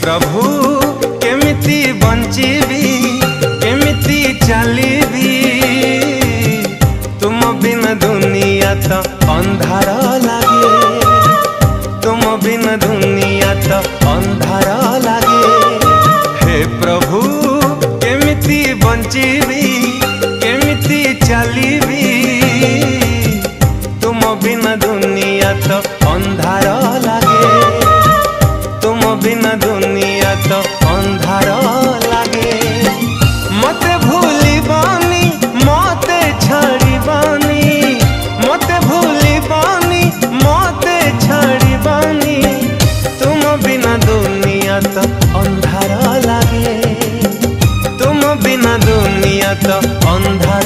प्रभु केमिति बंचीबी केमिति चलीबी तुम बिन दुनिया तो अंधार लागे तुम बिन दुनिया तो अंधार लागे हे प्रभु केमिति बंचीबी केमिति चलीबी तुम बिन दुनिया तो अंधार लागे तुम बिन दुनिया तो अंधार लागे मते भूलिबानी मते छाड़िबानी मते भूलिबानी मते छाड़िबानी तुम बिन दुनिया तो अंधार लागे तुम बिन दुनिया तो अंधार